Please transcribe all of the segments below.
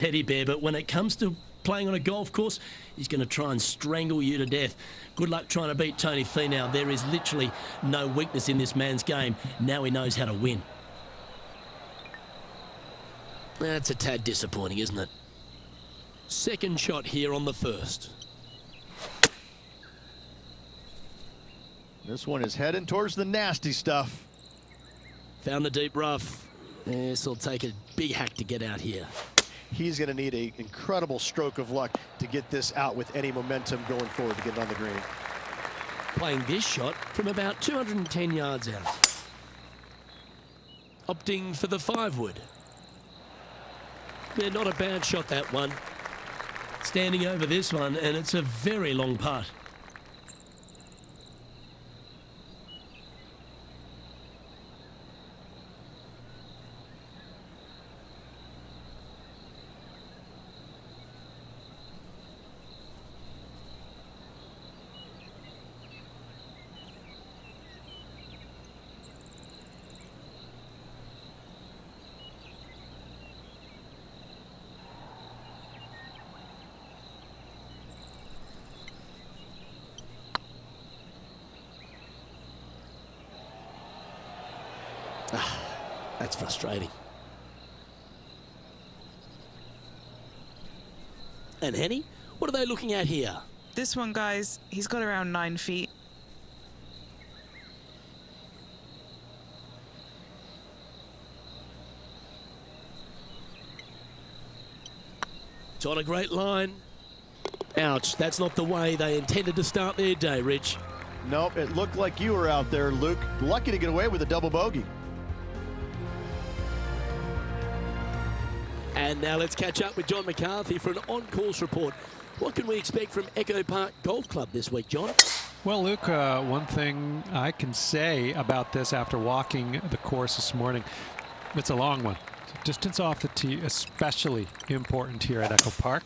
teddy bear, but when it comes to playing on a golf course, he's going to try and strangle you to death. Good luck trying to beat Tony Finau. There is literally no weakness in this man's game. Now he knows how to win. That's a tad disappointing, isn't it? Second shot here on the first. This one is heading towards the nasty stuff. Found the deep rough. This will take a big hack to get out here. He's going to need an incredible stroke of luck to get this out with any momentum going forward to get it on the green. Playing this shot from about 210 yards out. Opting for the 5-wood. Yeah, not a bad shot, that one. Standing over this one, and it's a very long putt. That's frustrating. And Henny, what are they looking at here? This one, guys, he's got around 9 feet. It's on a great line. Ouch, that's not the way they intended to start their day, Rich. Nope, it looked like you were out there, Luke. Lucky to get away with a double bogey. And now let's catch up with John McCarthy for an on-course report. What can we expect from Echo Park Golf Club this week, John? Well, Luke, one thing I can say about this after walking the course this morning, it's a long one. Distance off the tee, especially important here at Echo Park.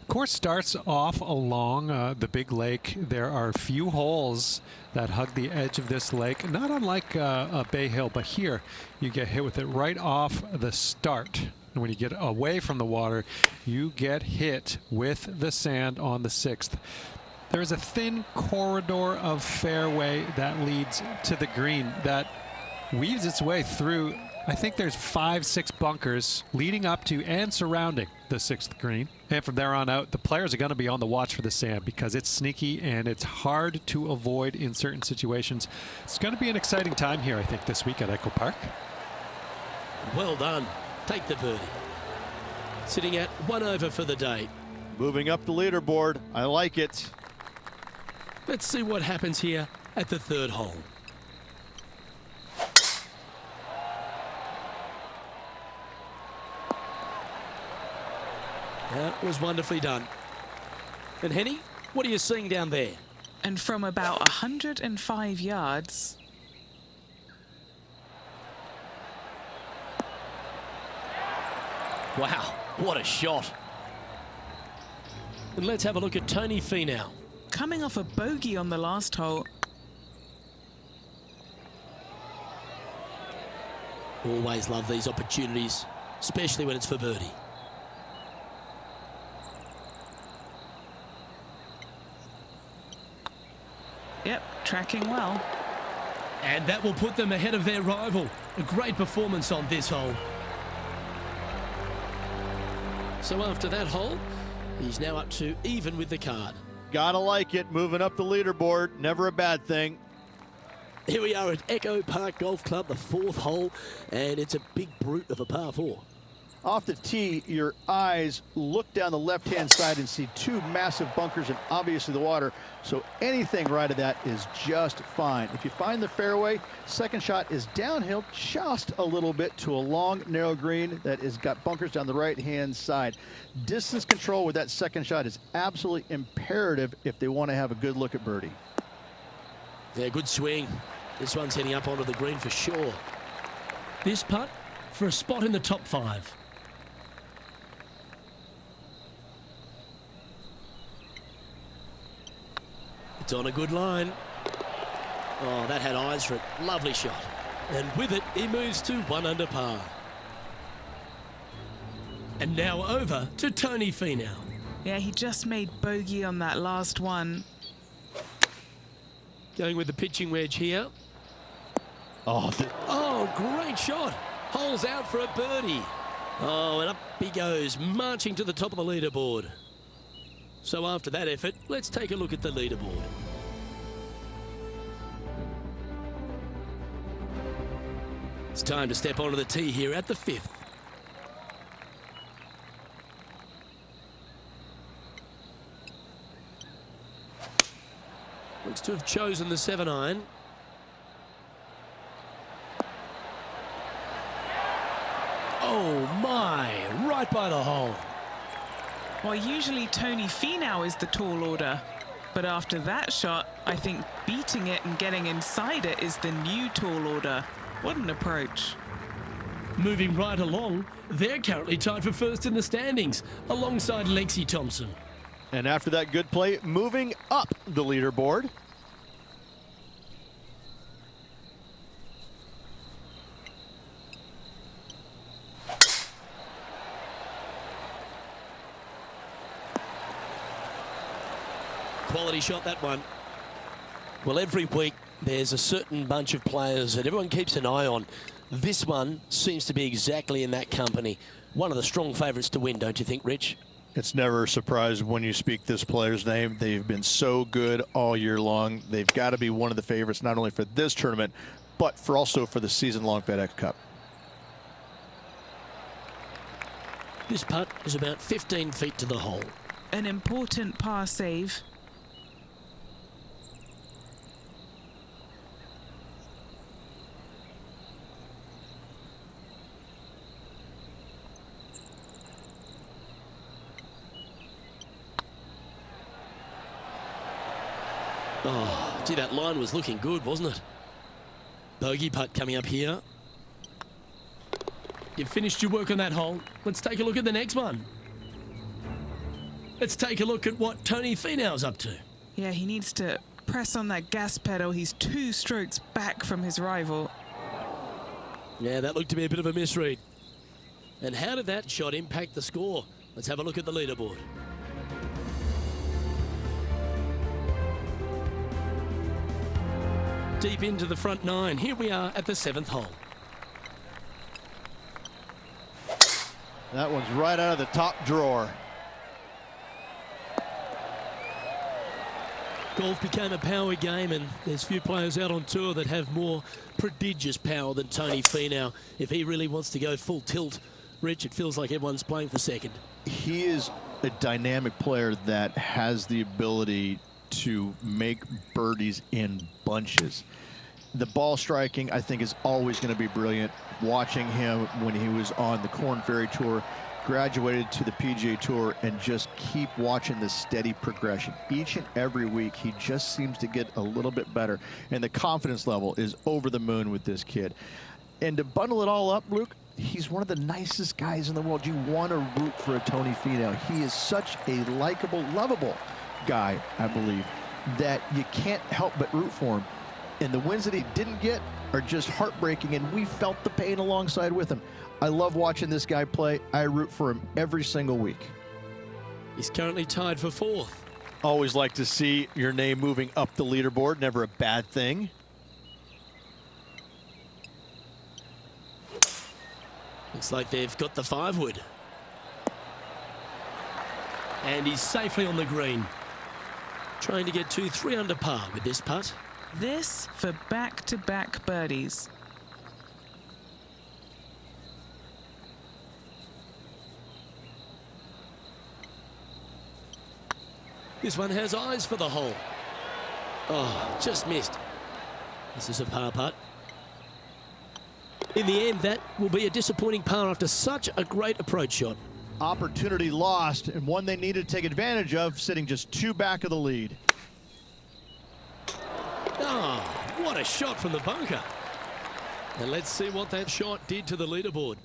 Course starts off along the big lake. There are a few holes that hug the edge of this lake, not unlike a Bay Hill, but here you get hit with it right off the start. And when you get away from the water, you get hit with the sand on the 6th. There is a thin corridor of fairway that leads to the green that weaves its way through. I think there's 5-6 bunkers leading up to and surrounding the 6th green. And from there on out, the players are going to be on the watch for the sand because it's sneaky and it's hard to avoid in certain situations. It's going to be an exciting time here, I think, this week at Echo Park. Well done. Take the birdie. Sitting at 1 over for the day. Moving up the leaderboard. I like it. Let's see what happens here at the 3rd hole. That was wonderfully done. And Henny, what are you seeing down there? And from about 105 yards... Wow, what a shot. And let's have a look at Tony Finau. Coming off a bogey on the last hole. Always love these opportunities, especially when it's for birdie. Yep, tracking well. And that will put them ahead of their rival. A great performance on this hole. So after that hole, he's now up to even with the card. Gotta like it. Moving up the leaderboard. Never a bad thing. Here we are at Echo Park Golf Club, the 4th hole, and it's a big brute of a par 4. Off the tee, your eyes look down the left-hand side and see 2 massive bunkers and obviously the water. So anything right of that is just fine. If you find the fairway, second shot is downhill just a little bit to a long, narrow green that has got bunkers down the right-hand side. Distance control with that second shot is absolutely imperative if they want to have a good look at birdie. Yeah, good swing. This one's heading up onto the green for sure. This putt for a spot in the top 5. It's on a good line. Oh, that had eyes for it. Lovely shot. And with it, he moves to 1 under par. And now over to Tony Finau. Yeah, he just made bogey on that last one. Going with the pitching wedge here. Oh, great shot. Holes out for a birdie. Oh, and up he goes, marching to the top of the leaderboard. So after that effort, let's take a look at the leaderboard. It's time to step onto the tee here at the 5th. Looks to have chosen the 7-iron. Oh my, right by the hole. Well, usually Tony Finau is the tall order, but after that shot, I think beating it and getting inside it is the new tall order. What an approach. Moving right along, they're currently tied for first in the standings, alongside Lexi Thompson. And after that good play, moving up the leaderboard. Quality shot, that one. Well, every week there's a certain bunch of players that everyone keeps an eye on. This one seems to be exactly in that company. One of the strong favourites to win, don't you think, Rich? It's never a surprise when you speak this player's name. They've been so good all year long. They've got to be one of the favorites, not only for this tournament, but also for the season-long FedEx Cup. This putt is about 15 feet to the hole. An important par save. Oh, gee, that line was looking good, wasn't it? Bogey putt coming up here. You've finished your work on that hole. Let's take a look at the next one. Let's take a look at what Tony Finau's up to. Yeah, he needs to press on that gas pedal. He's 2 strokes back from his rival. Yeah, that looked to be a bit of a misread. And how did that shot impact the score? Let's have a look at the leaderboard. Deep into the front 9. Here we are at the 7th hole. That one's right out of the top drawer. Golf became a power game, and there's few players out on tour that have more prodigious power than Tony Finau. If he really wants to go full tilt, Rich, it feels like everyone's playing for second. He is a dynamic player that has the ability to make birdies in bunches. The ball striking, I think, is always going to be brilliant. Watching him when he was on the Korn Ferry Tour, graduated to the PGA Tour, and just keep watching the steady progression. Each and every week, he just seems to get a little bit better, and the confidence level is over the moon with this kid. And to bundle it all up, Luke, he's one of the nicest guys in the world. You want to root for a Tony Finau. He is such a likable, lovable guy, I believe, that you can't help but root for him. And the wins that he didn't get are just heartbreaking, and we felt the pain alongside with him. I love watching this guy play. I root for him every single week. He's currently tied for 4th. Always like to see your name moving up the leaderboard. Never a bad thing. Looks like they've got the 5-wood. And he's safely on the green. Trying to get to 3 under par with this putt. This for back-to-back birdies. This one has eyes for the hole. Oh, just missed. This is a par putt. In the end, that will be a disappointing par after such a great approach shot. Opportunity lost, and one they needed to take advantage of, sitting just 2 back of the lead. Oh, what a shot from the bunker. And let's see what that shot did to the leaderboard.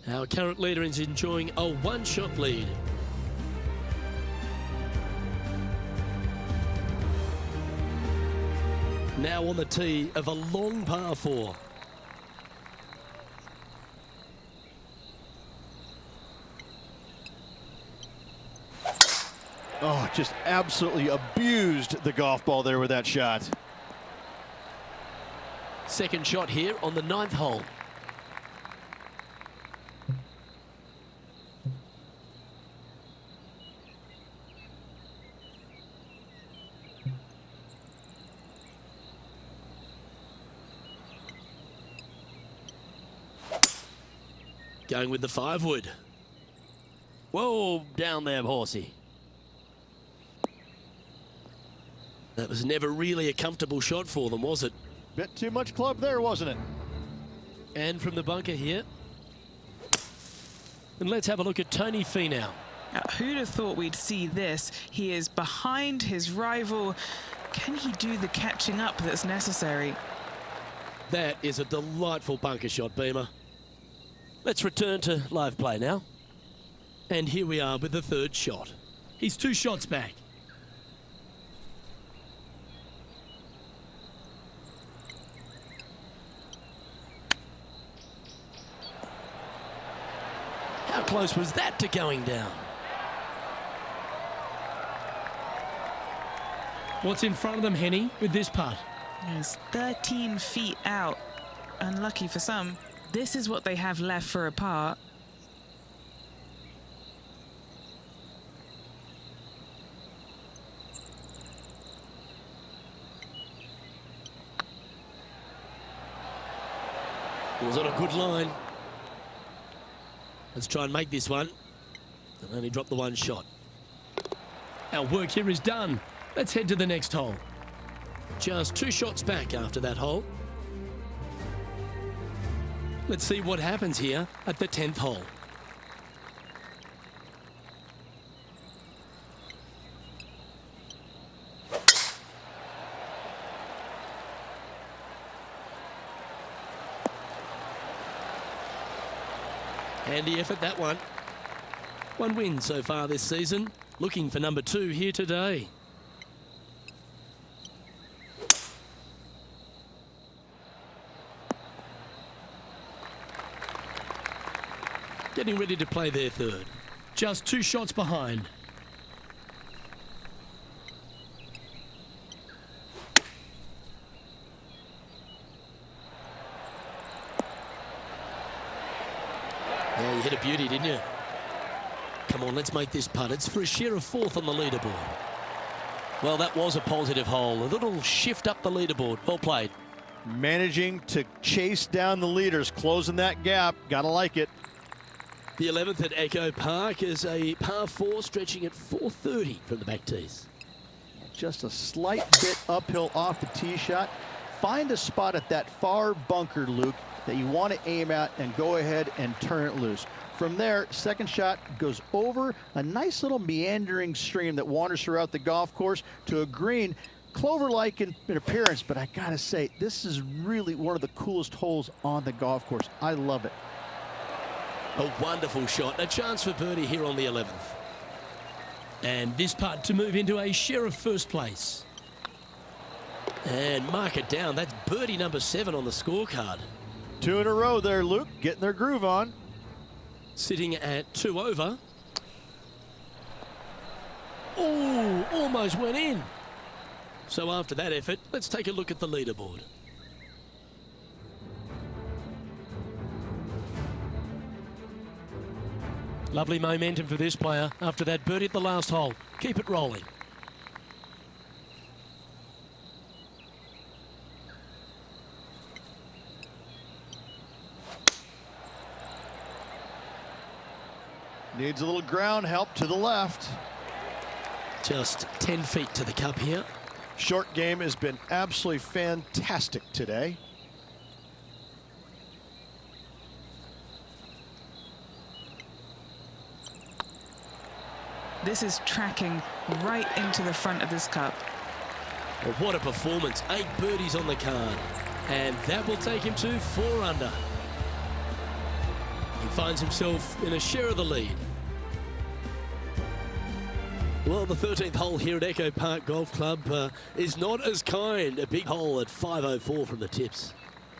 Our current leader is enjoying a 1-shot lead. Now on the tee of a long par 4. Oh, just absolutely abused the golf ball there with that shot. Second shot here on the 9th hole. Going with the 5-wood. Whoa, down there, horsey. That was never really a comfortable shot for them, was it? Bit too much club there, wasn't it? And from the bunker here. And let's have a look at Tony Finau. Now, who'd have thought we'd see this? He is behind his rival. Can he do the catching up that's necessary? That is a delightful bunker shot, Beamer. Let's return to live play now. And here we are with the 3rd shot. He's 2 shots back. How close was that to going down? What's in front of them, Henny, with this putt? It's 13 feet out. Unlucky for some. This is what they have left for a par. It was on a good line. Let's try and make this one. And only drop the 1 shot. Our work here is done. Let's head to the next hole. Just 2 shots back after that hole. Let's see what happens here at the 10th hole. Handy effort, that one. 1 win so far this season. Looking for number 2 here today. Getting ready to play their 3rd. Just 2 shots behind. Yeah, you hit a beauty, didn't you? Come on, let's make this putt. It's for a share of 4th on the leaderboard. Well, that was a positive hole. A little shift up the leaderboard. Well played. Managing to chase down the leaders, closing that gap. Gotta like it. The 11th at Echo Park is a par 4 stretching at 430 from the back tees. Just a slight bit uphill off the tee shot. Find a spot at that far bunker, Luke, that you want to aim at and go ahead and turn it loose. From there, second shot goes over a nice little meandering stream that wanders throughout the golf course to a green, clover-like in appearance, but I gotta say, this is really one of the coolest holes on the golf course. I love it. A wonderful shot, a chance for birdie here on the 11th. And this putt to move into a share of 1st place. And mark it down, that's birdie number 7 on the scorecard. 2 in a row there, Luke, getting their groove on. Sitting at 2 over. Oh, almost went in. So after that effort, let's take a look at the leaderboard. Lovely momentum for this player after that birdie at the last hole. Keep it rolling. Needs a little ground help to the left. Just 10 feet to the cup here. Short game has been absolutely fantastic today. This is tracking right into the front of this cup. Well, what a performance. 8 birdies on the card. And that will take him to 4 under. He finds himself in a share of the lead. Well, the 13th hole here at Echo Park Golf Club is not as kind. A big hole at 504 from the tips.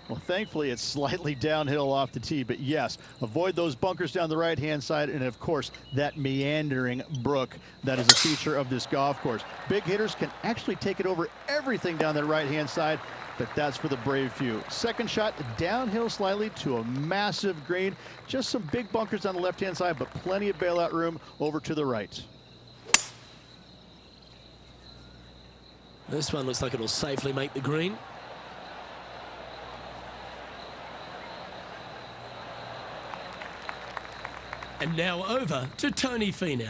Well, thankfully, it's slightly downhill off the tee, but yes, avoid those bunkers down the right-hand side, and of course, that meandering brook that is a feature of this golf course. Big hitters can actually take it over everything down that right-hand side, but that's for the brave few. Second shot, downhill slightly to a massive green. Just some big bunkers on the left-hand side, but plenty of bailout room over to the right. This one looks like it'll safely make the green. And now over to Tony Finau.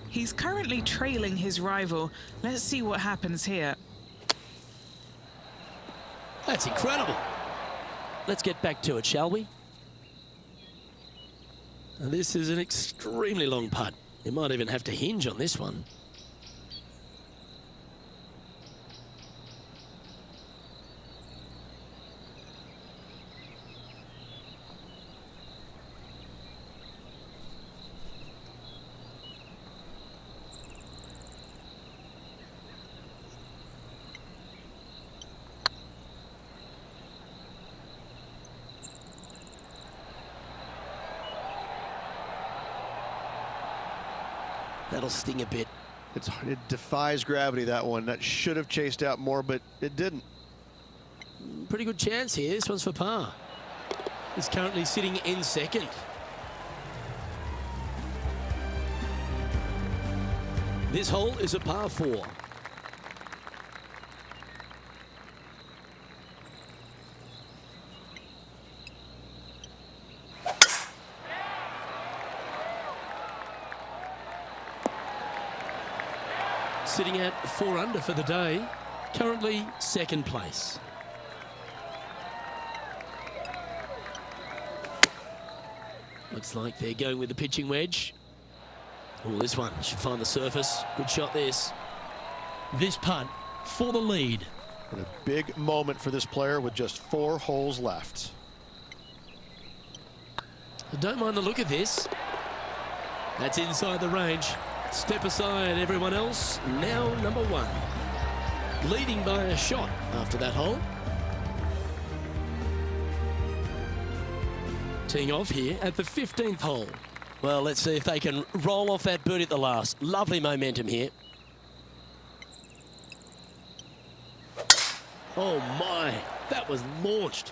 He's currently trailing his rival. Let's see what happens here. That's incredible. Let's get back to it, shall we? Now, this is an extremely long putt. You might even have to hinge on this one. That'll sting a bit. It defies gravity, that one. That should have chased out more, but it didn't. Pretty good chance here. This one's for par. He's currently sitting in second. This hole is a par 4. Sitting at 4 under for the day, currently second place. Looks like they're going with the pitching wedge. Oh, this one should find the surface. Good shot this. This putt for the lead. And a big moment for this player with just 4 holes left. I don't mind the look of this. That's inside the range. Step aside, everyone else. Now number 1. Leading by a shot after that hole. Teeing off here at the 15th hole. Well, let's see if they can roll off that birdie at the last. Lovely momentum here. Oh my, that was launched.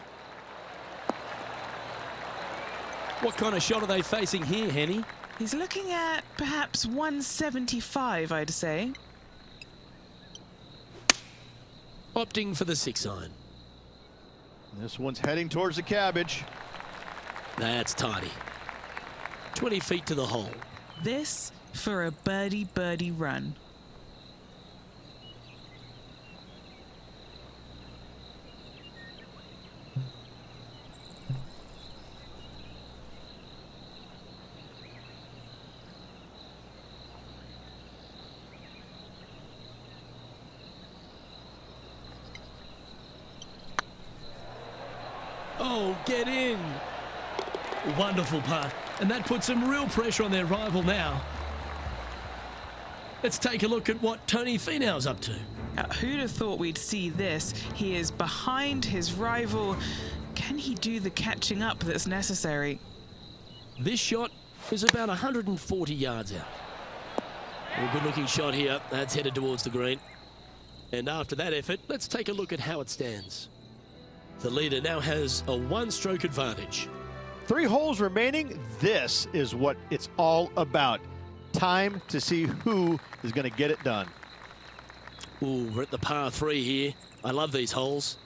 What kind of shot are they facing here, Henny? He's looking at perhaps 175, I'd say. Opting for the 6-iron. This one's heading towards the cabbage. That's tidy. 20 feet to the hole. This for a birdie run. Oh, get in. Wonderful putt. And that puts some real pressure on their rival now. Let's take a look at what Tony Finau's up to. Who'd have thought we'd see this? He is behind his rival. Can he do the catching up that's necessary? This shot is about 140 yards out. A good looking shot here. That's headed towards the green. And after that effort, let's take a look at how it stands. The leader now has a 1-stroke advantage. 3 holes remaining. This is what it's all about. Time to see who is going to get it done. Ooh, we're at the par 3 here. I love these holes.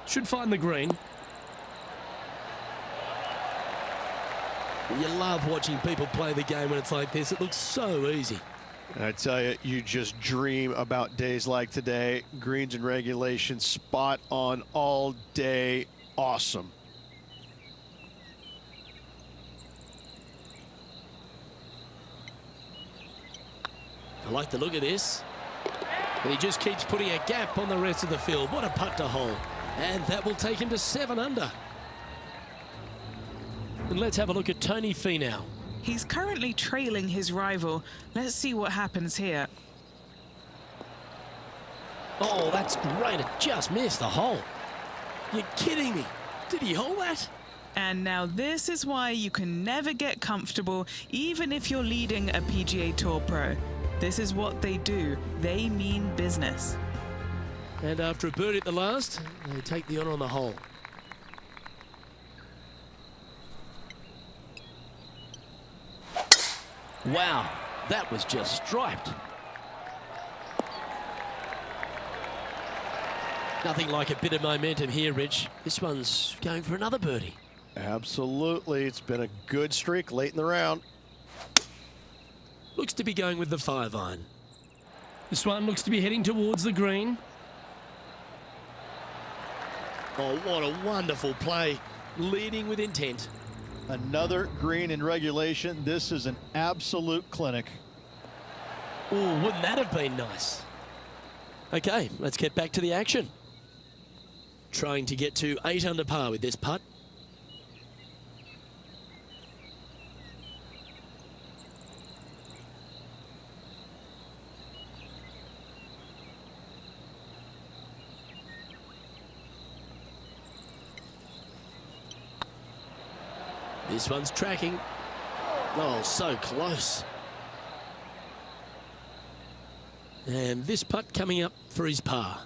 Should find the green. You love watching people play the game when it's like this. It looks so easy. I tell you, you just dream about days like today. Greens and regulation, spot on all day. Awesome. I like the look of this. And he just keeps putting a gap on the rest of the field. What a putt to hole. And that will take him to 7 under. And let's have a look at Tony Finau. He's currently trailing his rival. Let's see what happens here. Oh, that's great. It just missed the hole. You're kidding me. Did he hole that? And now this is why you can never get comfortable, even if you're leading a PGA Tour pro. This is what they do. They mean business. And after a birdie at the last, they take the honour on the hole. Wow, that was just striped. Nothing like a bit of momentum here, Rich. This one's going for another birdie. Absolutely. It's been a good streak late in the round. Looks to be going with the 5-iron. This one looks to be heading towards the green. Oh, what a wonderful play. Leading with intent. Another green in regulation. This is an absolute clinic. Oh, wouldn't that have been nice? Okay, let's get back to the action. Trying to get to 8 under par with this putt. This one's tracking. Oh, so close. And this putt coming up for his par.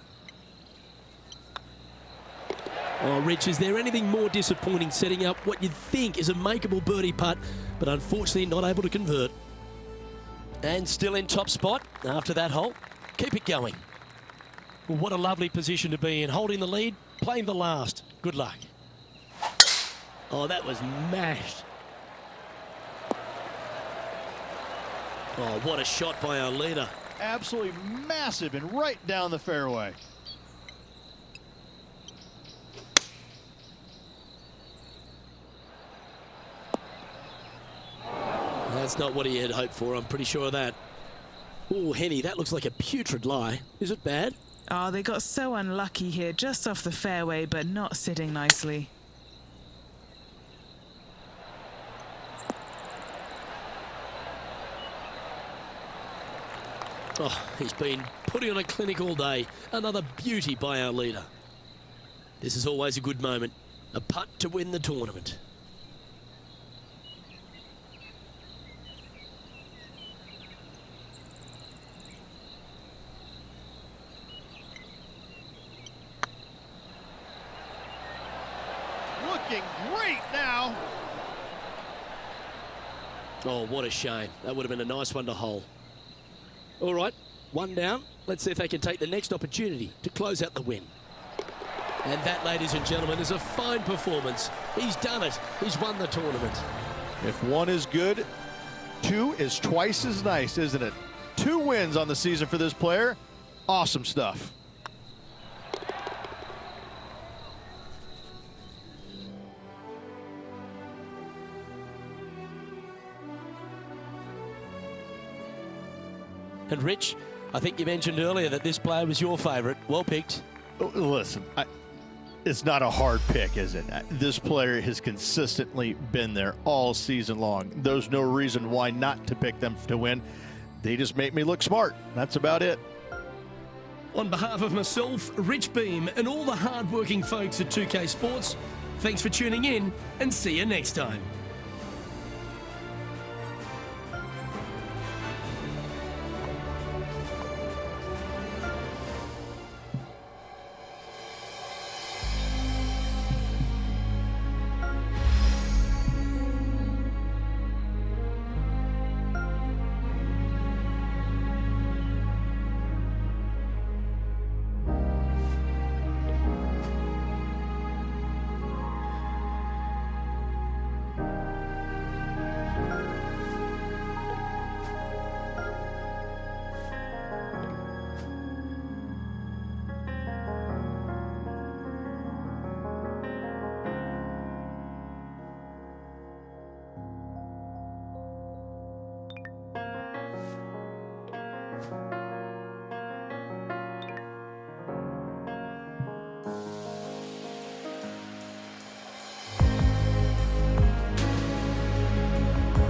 Oh, Rich, is there anything more disappointing setting up what you'd think is a makeable birdie putt, but unfortunately not able to convert? And still in top spot after that hole. Keep it going. Well, what a lovely position to be in. Holding the lead, playing the last. Good luck. Oh, that was mashed. Oh, what a shot by our leader. Absolutely massive and right down the fairway. That's not what he had hoped for, I'm pretty sure of that. Oh, Henny, that looks like a putrid lie. Is it bad? Oh, they got so unlucky here, just off the fairway, but not sitting nicely. Oh, he's been putting on a clinic all day. Another beauty by our leader. This is always a good moment. A putt to win the tournament. Looking great now. Oh, what a shame. That would have been a nice one to hole. All right, one down. Let's see if they can take the next opportunity to close out the win. And that, ladies and gentlemen, is a fine performance. He's done it. He's won the tournament. If one is good, two is twice as nice, isn't it? 2 wins on the season for this player. Awesome stuff. And Rich, I think you mentioned earlier that this player was your favourite. Well picked. Listen, it's not a hard pick, is it? This player has consistently been there all season long. There's no reason why not to pick them to win. They just make me look smart. That's about it. On behalf of myself, Rich Beam, and all the hard-working folks at 2K Sports, thanks for tuning in, and see you next time.